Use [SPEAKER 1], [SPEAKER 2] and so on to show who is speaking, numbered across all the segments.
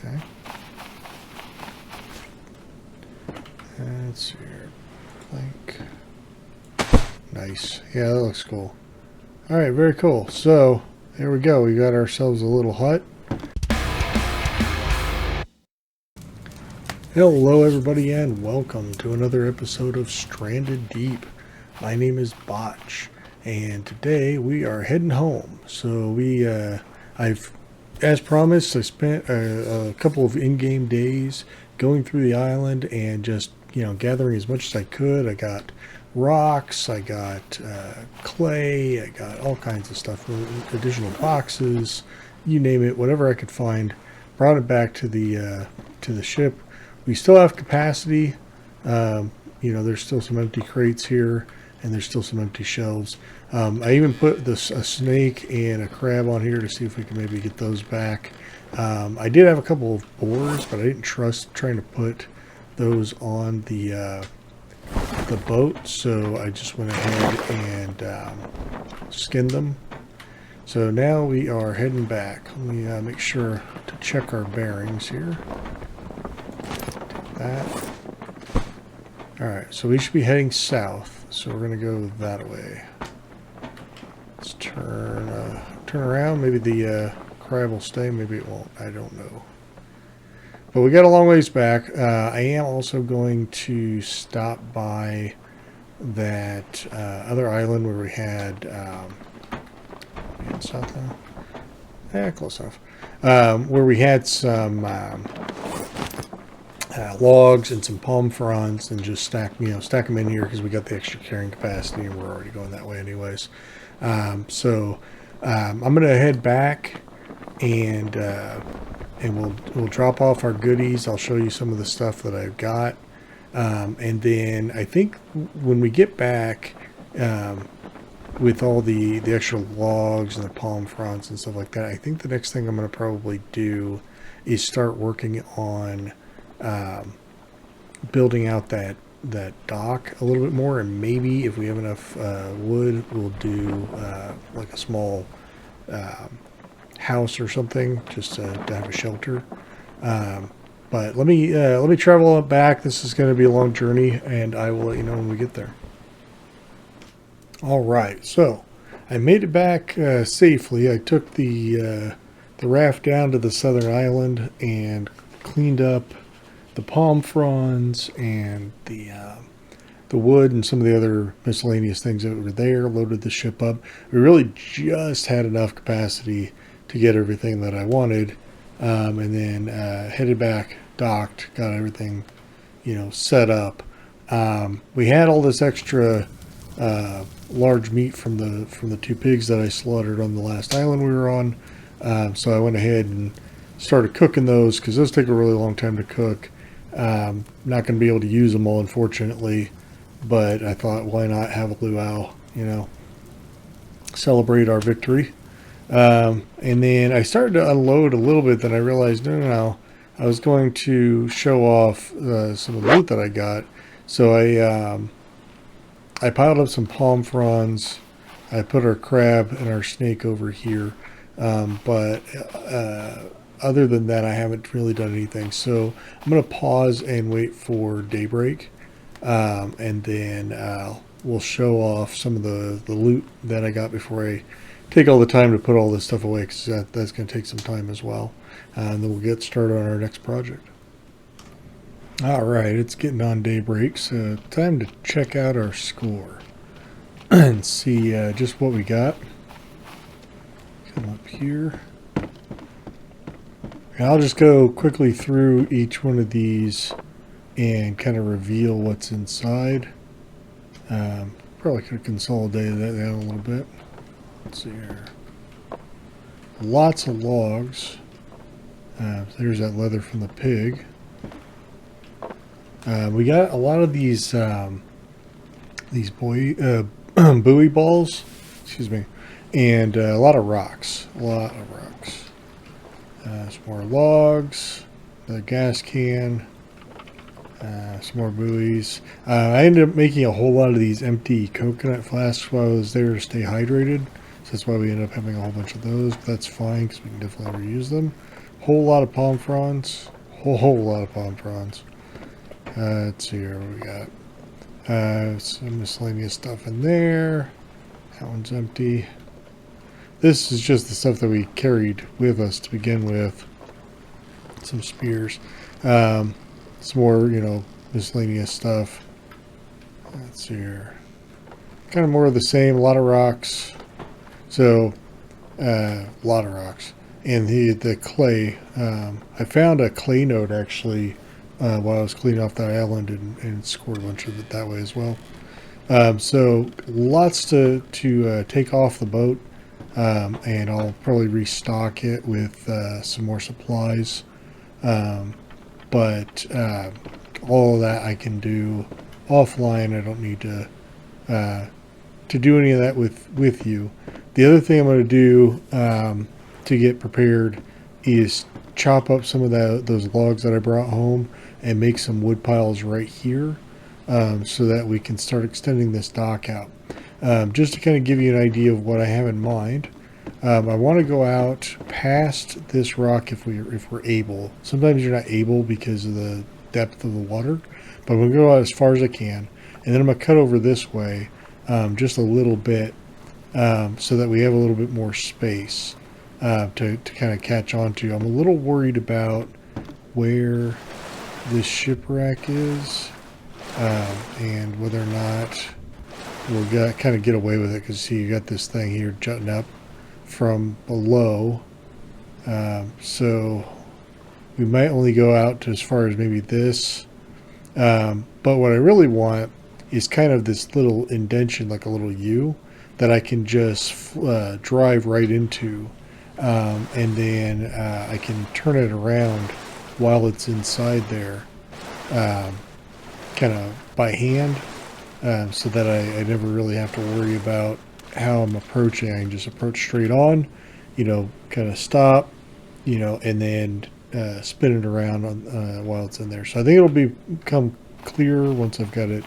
[SPEAKER 1] Okay. Let's see here. Plank. Nice. Yeah, that looks cool. Alright, very cool. So, there we go. We got ourselves a little hut. Hello everybody and welcome to another episode of Stranded Deep. My name is Botched and today we are heading home. So as promised, I spent a couple of in-game days going through the island and just, gathering as much as I could. I got rocks, I got clay, I got all kinds of stuff, additional boxes, you name it, whatever I could find. Brought it back to the ship. We still have capacity. There's still some empty crates here, and there's still some empty shelves. I even put a snake and a crab on here to see if we can maybe get those back. I did have a couple of boars, but I didn't trust trying to put those on the boat, so I just went ahead and skinned them. So now we are heading back. Let me make sure to check our bearings here. That. Alright, so we should be heading south, so we're going to go that way. Let's turn around. Maybe the crab will stay, maybe it won't. I don't know. But we got a long ways back. I am also going to stop by that other island where we had south now? Yeah, close enough. Where we had some logs and some palm fronds, and just stack them in here because we got the extra carrying capacity and we're already going that way anyways. I'm gonna head back and we'll drop off our goodies. I'll show you some of the stuff that I've got, and then I think when we get back with all the extra logs and the palm fronds and stuff like that, I think the next thing I'm going to probably do is start working on building out that dock a little bit more, and maybe if we have enough wood, we'll do like a small house or something just to have a shelter. But let me travel up back. This is going to be a long journey, and I will let you know when we get there. All right, so I made it back safely. I took the raft down to the southern island and cleaned up the palm fronds and the wood and some of the other miscellaneous things that were there. Loaded the ship up. We really just had enough capacity to get everything that I wanted, and then headed back, docked, got everything, set up. We had all this extra large meat from the two pigs that I slaughtered on the last island we were on, so I went ahead and started cooking those because those take a really long time to cook. Not going to be able to use them all, unfortunately, but I thought, why not have a luau, celebrate our victory. And then I started to unload a little bit, then I realized, no, I was going to show off some of the loot that I got. So I piled up some palm fronds. I put our crab and our snake over here. But other than that, I haven't really done anything. So I'm going to pause and wait for daybreak. And then we'll show off some of the loot that I got before I take all the time to put all this stuff away, because that's going to take some time as well. And then we'll get started on our next project. All right, it's getting on daybreak, so time to check out our score and see just what we got. Come up here. And I'll just go quickly through each one of these and kind of reveal what's inside. Probably could have consolidated that down a little bit. Let's see here. Lots of logs. There's that leather from the pig. We got a lot of these buoy balls, excuse me, and a lot of rocks. Some more logs, the gas can, some more buoys. I ended up making a whole lot of these empty coconut flasks while I was there to stay hydrated. So that's why we ended up having a whole bunch of those. But that's fine because we can definitely reuse them. Whole lot of palm fronds. Whole lot of palm fronds. Let's see here what we got. Some miscellaneous stuff in there. That one's empty. This is just the stuff that we carried with us to begin with. Some spears. Some more, miscellaneous stuff. Let's see here. Kind of more of the same. A lot of rocks. So, a lot of rocks. And the clay. I found a clay node actually while I was cleaning off that island and scored a bunch of it that way as well. So lots to take off the boat. And I'll probably restock it with some more supplies. But all of that I can do offline. I don't need to do any of that with you. The other thing I'm going to do to get prepared is chop up some of those logs that I brought home and make some wood piles right here so that we can start extending this dock out. Just to kind of give you an idea of what I have in mind, I want to go out past this rock if we're able. Sometimes you're not able because of the depth of the water, but I'm going to go out as far as I can, and then I'm going to cut over this way just a little bit so that we have a little bit more space to kind of catch on to. I'm a little worried about where this shipwreck is and whether or not we'll kind of get away with it, because see, you got this thing here jutting up from below, so we might only go out to as far as maybe this, but what I really want is kind of this little indention, like a little U, that I can just drive right into, and then I can turn it around while it's inside there, kind of by hand, so that I never really have to worry about how I'm approaching. I can just approach straight on, kind of stop, and then spin it around while it's in there. So I think it'll become clearer once I've got it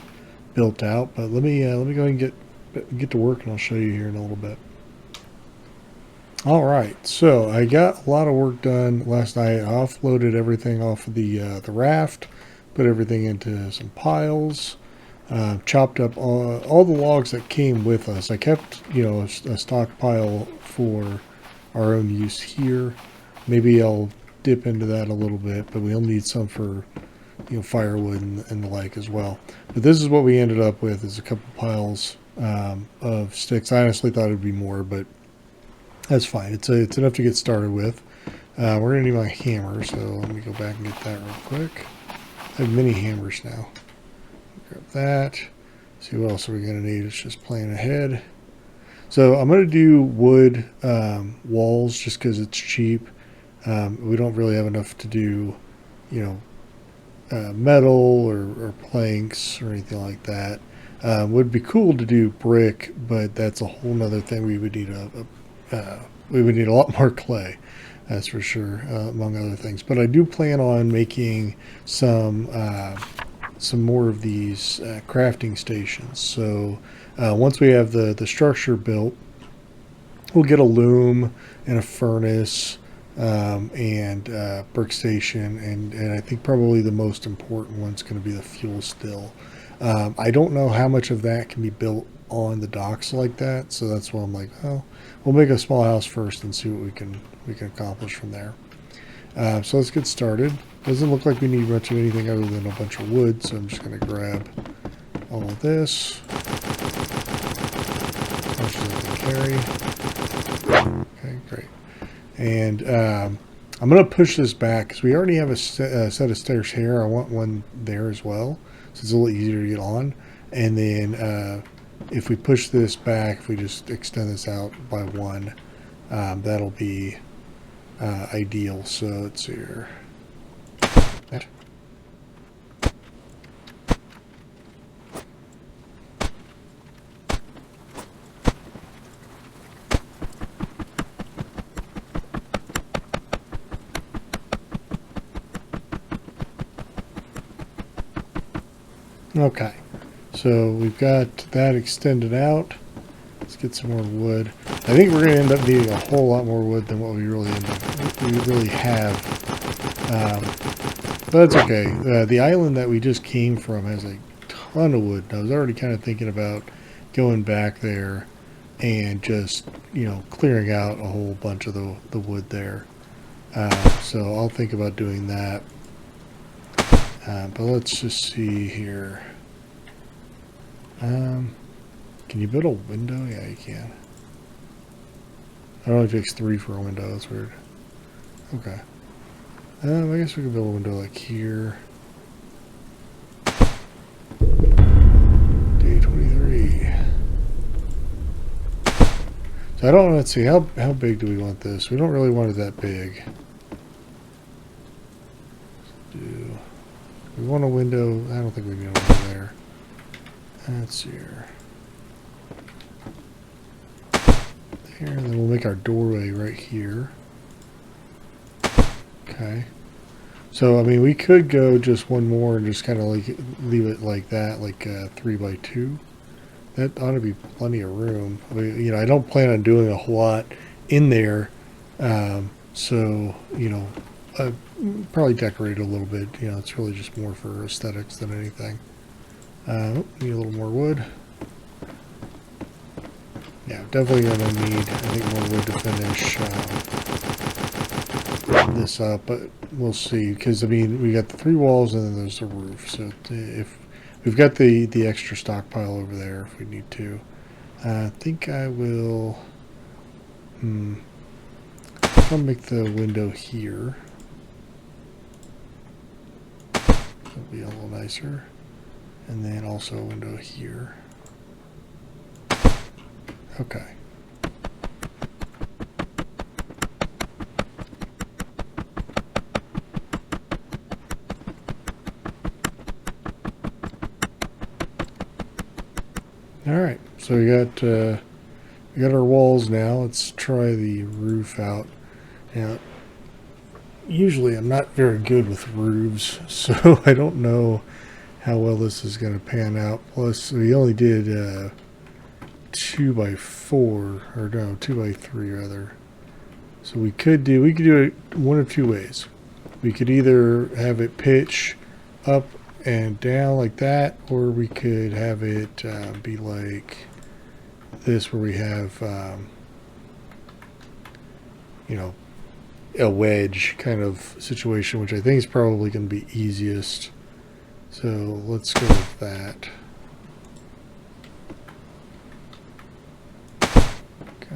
[SPEAKER 1] built out. But let me go ahead and get to work, and I'll show you here in a little bit. All right, so I got a lot of work done last night. I offloaded everything off of the raft, put everything into some piles. Chopped up all the logs that came with us. I kept, a stockpile for our own use here. Maybe I'll dip into that a little bit, but we'll need some for, firewood and the like as well. But this is what we ended up with, is a couple piles of sticks. I honestly thought it'd be more, but that's fine. It's enough to get started with. We're gonna need my hammer, so let me go back and get that real quick. I have mini hammers now. Grab that. See what else are we going to need. It's just playing ahead. So I'm going to do wood walls just because it's cheap. We don't really have enough to do, metal or planks or anything like that. Would be cool to do brick, but that's a whole nother thing. We would need a lot more clay. That's for sure, among other things. But I do plan on making some more of these crafting stations. So once we have the structure built, we'll get a loom and a furnace and brick station, and I think probably the most important one's going to be the fuel still. I don't know how much of that can be built on the docks like that, so that's why I'm like, oh, we'll make a small house first and see what we can accomplish from there. So let's get started. Doesn't look like we need much of anything other than a bunch of wood, so I'm just going to grab all of this. As much as I can carry. Okay, great. And I'm going to push this back because we already have a set of stairs here. I want one there as well, so it's a little easier to get on. And then if we push this back, if we just extend this out by one, that'll be ideal. So let's see here. Okay, so we've got that extended out. Let's get some more wood. I think we're going to end up needing a whole lot more wood than what we really have. But that's okay. The island that we just came from has a ton of wood. I was already kind of thinking about going back there and just, clearing out a whole bunch of the wood there. So I'll think about doing that. But let's just see here. Can you build a window? Yeah, you can. It only takes 3 for a window. That's weird. Okay. I guess we can build a window like here. Day 23. So I don't. Let's see. How big do we want this? We don't really want it that big. We want a window. I don't think we need a window there. Let's see here. There, and then we'll make our doorway right here. Okay. So, I mean, we could go just one more and just kind of like leave it like that, like 3 by 2. That ought to be plenty of room. I mean, I don't plan on doing a whole lot in there. So, probably decorate a little bit. It's really just more for aesthetics than anything. Need a little more wood. Yeah, definitely going to need, I think, more wood to finish this up, but we'll see. Because, I mean, we got the 3 walls and then there's the roof. So if we've got the extra stockpile over there if we need to. I think I will I'll make the window here. That'll be a little nicer. And then also a window here. Okay. All right, so we got our walls now. Let's try the roof out. Now, usually I'm not very good with roofs, so I don't know how well this is going to pan out. Plus, we only did 2 by 4, or no, 2 by 3 rather. So we could do it one of 2 ways. We could either have it pitch up and down like that, or we could have it be like this, where we have a wedge kind of situation, which I think is probably going to be easiest. So let's go with that. Go.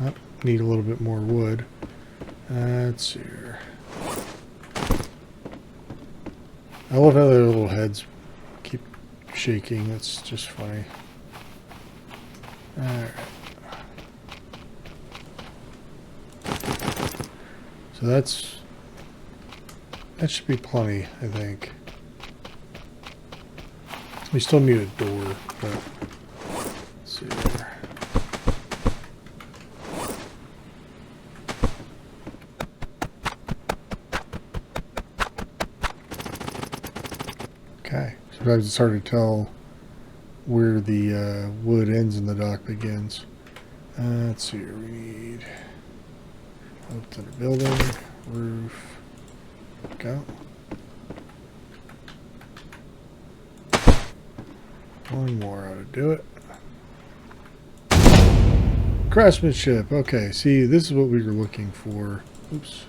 [SPEAKER 1] Oh, need a little bit more wood. Let's see here. I love how their little heads keep shaking. That's just funny. Alright. So that should be plenty, I think. We still need a door, but let's see here. Okay, sometimes it's hard to tell where the wood ends and the dock begins. Let's see here, we need open the building, roof, go. One more ought to do it. Craftsmanship, okay, see, this is what we were looking for. Oops,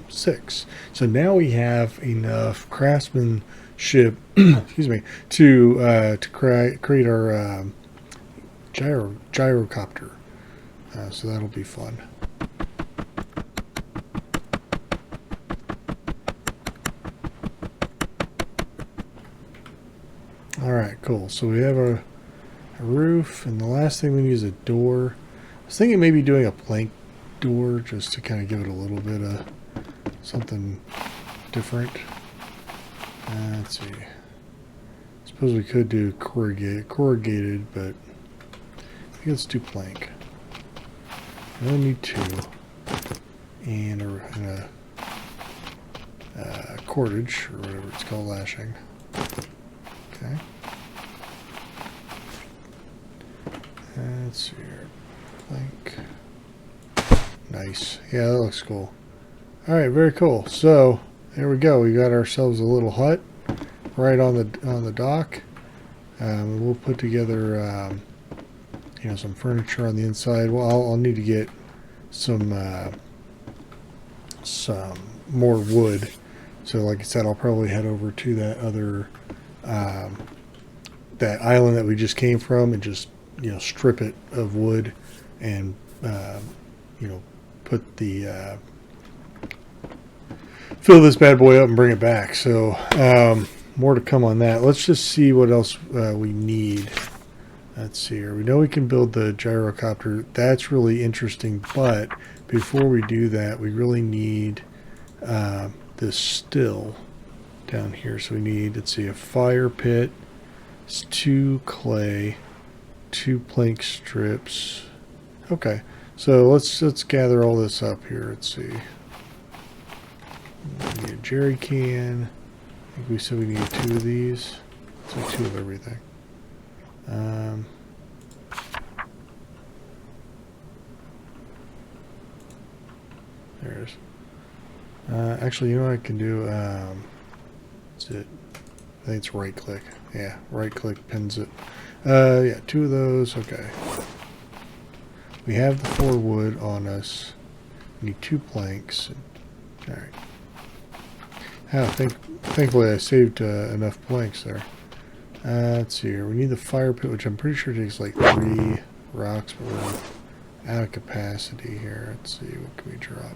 [SPEAKER 1] 6. So now we have enough craftsmanship, excuse me, to create our gyrocopter. So that'll be fun. All right, cool. So we have a roof, and the last thing we need is a door. I was thinking maybe doing a plank door just to kind of give it a little bit of something different. Let's see. I suppose we could do corrugated, but I think let's do plank. I only need 2. and a cordage, or whatever it's called, lashing. Okay. Let's see here. Plank. Nice. Yeah, that looks cool. Alright, very cool. So, there we go. We got ourselves a little hut right on the dock. We'll put together some furniture on the inside. Well, I'll need to get some more wood. So like I said, I'll probably head over to that other that island that we just came from and just strip it of wood and put the fill this bad boy up and bring it back. So more to come on that. Let's just see what else we need. Let's see here. We know we can build the gyrocopter. That's really interesting, but before we do that, we really need this still down here. So we need, let's see, a fire pit, 2 clay, 2 plank strips. Okay, so let's gather all this up here. Let's see. We need a jerry can. I think we said we need 2 of these. So 2 of everything. There it is. Actually, you know what I can do? That's it. I think it's right click. Yeah, right click pins it. Yeah, 2 of those. Okay. We have the 4 wood on us. We need 2 planks. All right. Thankfully, I saved enough planks there. Let's see here. We need the fire pit, which I'm pretty sure takes like 3 rocks, but we're out of capacity here. Let's see, what can we drop?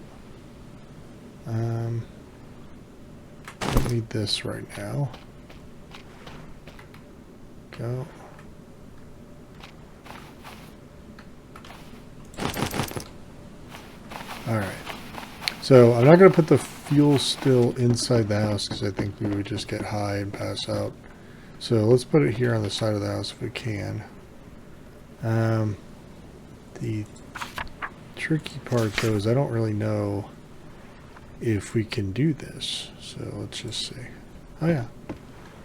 [SPEAKER 1] Don't need this right now. Go. Alright. So I'm not going to put the fuel still inside the house because I think we would just get high and pass out. So let's put it here on the side of the house if we can. The tricky part though is I don't really know if we can do this. So let's just see. Oh yeah,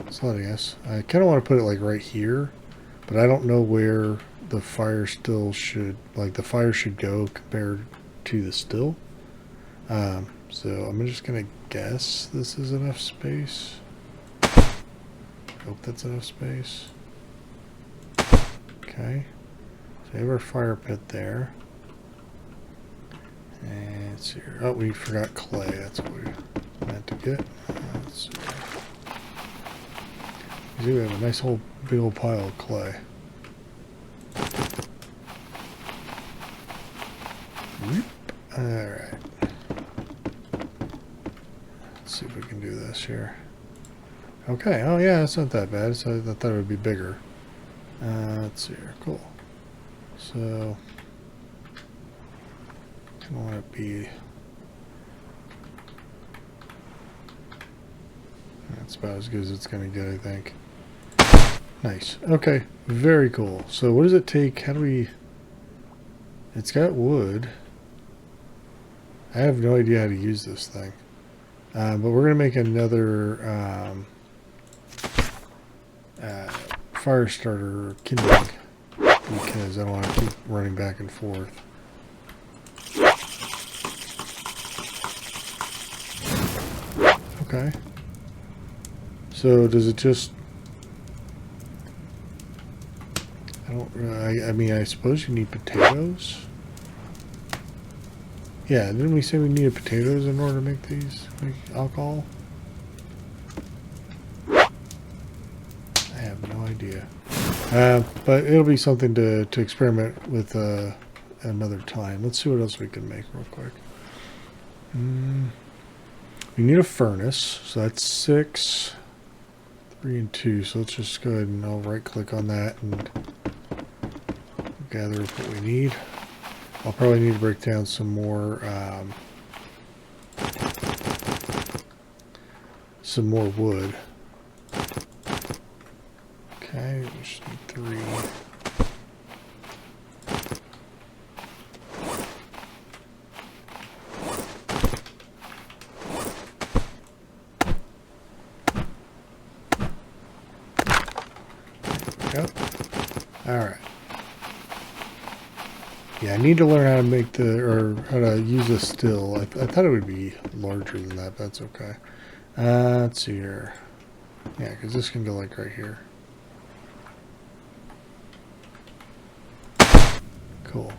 [SPEAKER 1] it's letting us. I kind of want to put it like right here, but I don't know where the fire still should, like the fire should go compared to the still. So I'm just gonna guess this is enough space. Hope that's enough space. Okay. So we have our fire pit there. And let's see here. Oh, we forgot clay. That's what we meant to get. Let's see. We have a nice whole big old pile of clay. Alright. Let's see if we can do this here. Okay, oh yeah, it's not that bad. So I thought it would be bigger. Let's see here, cool. So, I want it to be, that's about as good as it's going to get, I think. Nice, okay, very cool. So what does it take, how do we, it's got wood. I have no idea how to use this thing. But we're going to make another fire starter kindling because I don't want to keep running back and forth. Okay. So does it just, I mean, I suppose you need potatoes. Yeah, didn't we say we needed potatoes in order to make these, make alcohol? I have no idea. But it'll be something to experiment with another time. Let's see what else we can make real quick. We need a furnace, so that's 6, 3, and 2. So let's just go ahead and I'll right click on that and gather what we need. I'll probably need to break down some more wood. Okay, we just need 3. There we go. Alright. Yeah, I need to learn how to make how to use a still. I thought it would be larger than that, but that's okay. Let's see here. Yeah, because this can go like right here. Cool.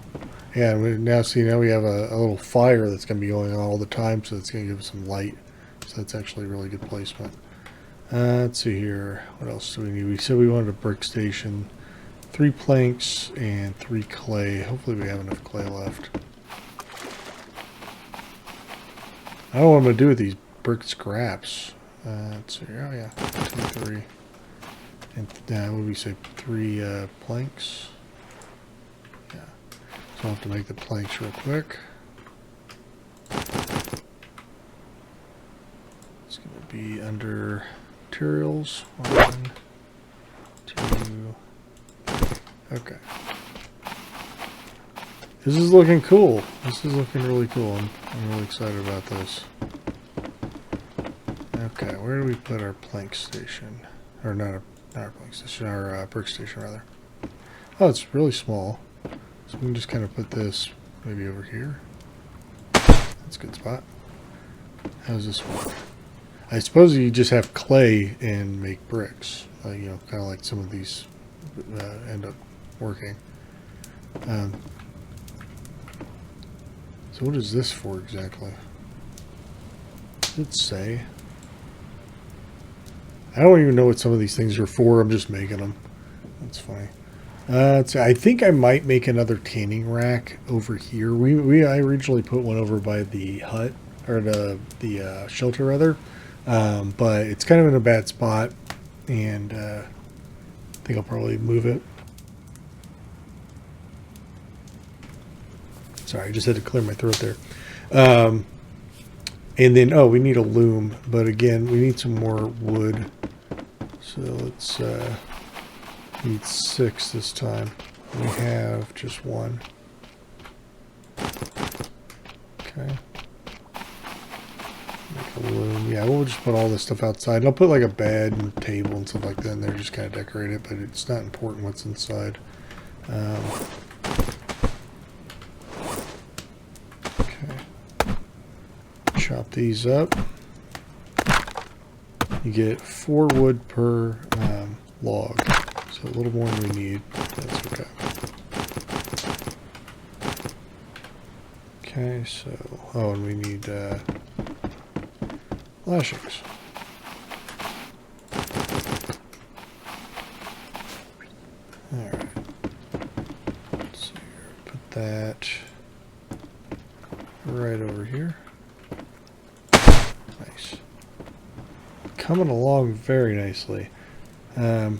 [SPEAKER 1] Yeah, and now we have a little fire that's going to be going on all the time, so it's going to give us some light. So that's actually really good placement. Let's see here. What else do we need? We said we wanted a brick station. 3 planks and 3 clay. Hopefully we have enough clay left. I don't know what I'm going to do with these brick scraps. Let's see. Oh yeah, 2, 3. And what do we say? 3 planks. Yeah. So I'll have to make the planks real quick. It's going to be under materials. 1, 2. Okay. This is looking cool. This is looking really cool. I'm really excited about this. Okay, where do we put our plank station? Or not our plank station, our brick station rather. Oh, it's really small. So we can just kind of put this maybe over here. That's a good spot. How does this work? I suppose you just have clay and make bricks. You know, kind of like some of these end up working. So what is this for exactly? Does it say? I don't even know what some of these things are for. I'm just making them. That's funny. I think I might make another tanning rack over here. I originally put one over by the hut, or the shelter rather, but it's kind of in a bad spot, and I think I'll probably move it. Sorry, I just had to clear my throat there. And then, oh, we need a loom, but again, we need some more wood. So let's need 6 this time. We have just 1. Okay. Make a loom. Yeah, we'll just put all this stuff outside. I'll put like a bed and a table and stuff like that in there, just kind of decorate it, but it's not important what's inside. Chop these up. You get 4 wood per log, so a little more than we need. That's okay. Okay, so and we need lashings. All right. Let's see here. Put that right over here. Nice. Coming along very nicely. I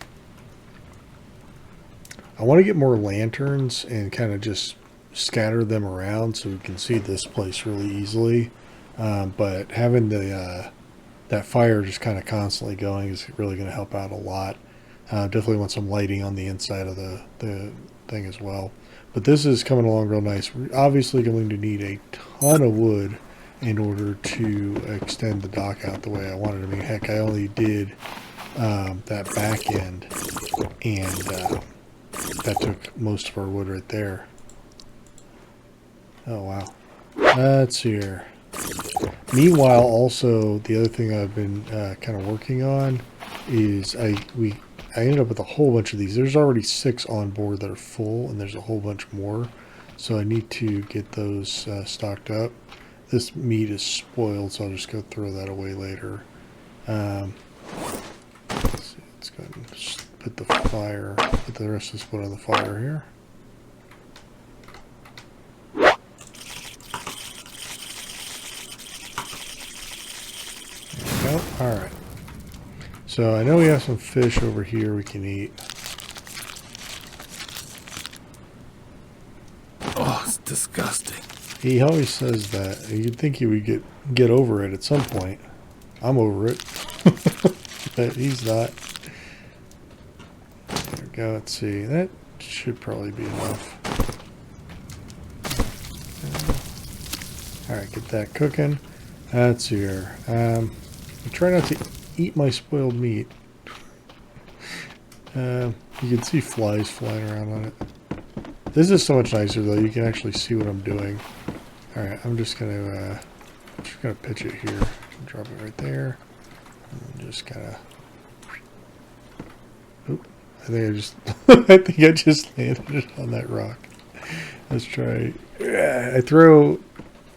[SPEAKER 1] want to get more lanterns and kind of just scatter them around so we can see this place really easily. But having that fire just kind of constantly going is really going to help out a lot. Definitely want some lighting on the inside of the thing as well. But this is coming along real nice. We're obviously going to need a ton of wood in order to extend the dock out the way I wanted. I mean, heck, I only did that back end, and that took most of our wood right there. Oh, wow. Let's see here. Meanwhile, also, the other thing I've been kind of working on is I ended up with a whole bunch of these. There's already 6 on board that are full, and there's a whole bunch more. So I need to get those stocked up. This meat is spoiled, so I'll just go throw that away later. Let's see, let's go ahead and just put the rest of this wood on the fire here. There we go. Alright. So I know we have some fish over here we can eat.
[SPEAKER 2] Oh, it's disgusting.
[SPEAKER 1] He always says that. You'd think he would get over it at some point. I'm over it. But he's not. There we go. Let's see. That should probably be enough. Alright, get that cooking. Let's see here. I try not to eat my spoiled meat. You can see flies flying around on it. This is so much nicer though. You can actually see what I'm doing. All right, I'm just gonna pitch it here. Drop it right there, and just kind of. Oop! I think I just landed it on that rock. Let's try. I throw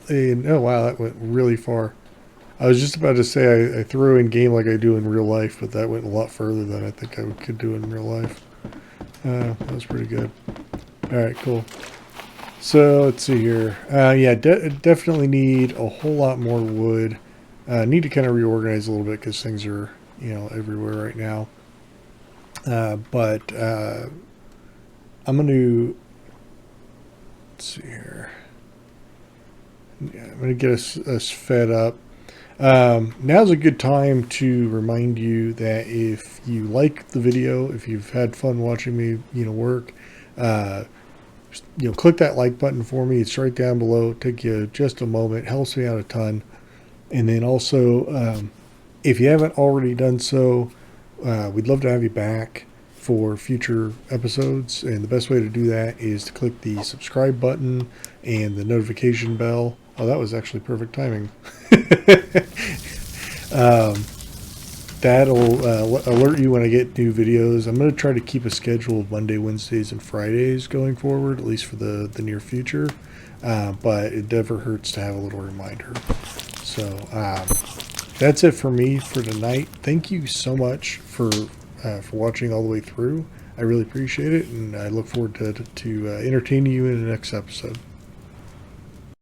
[SPEAKER 1] in. Oh wow, that went really far. I was just about to say I throw in game like I do in real life, but that went a lot further than I think I could do in real life. That was pretty good. All right, cool. So let's see here. Yeah, definitely need a whole lot more wood. Need to kind of reorganize a little bit because things are, everywhere right now. But I'm going to, let's see here. Yeah, I'm going to get us fed up. Now's a good time to remind you that if you like the video, if you've had fun watching me, work, click that like button for me. It's right down below. It'll take you just a moment. It helps me out a ton. And then also, if you haven't already done so, we'd love to have you back for future episodes. And the best way to do that is to click the subscribe button and the notification bell. Oh, that was actually perfect timing. That'll alert you when I get new videos. I'm going to try to keep a schedule of Monday, Wednesdays, and Fridays going forward, at least for the near future. But it never hurts to have a little reminder. So that's it for me for tonight. Thank you so much for watching all the way through. I really appreciate it, and I look forward to entertaining you in the next episode.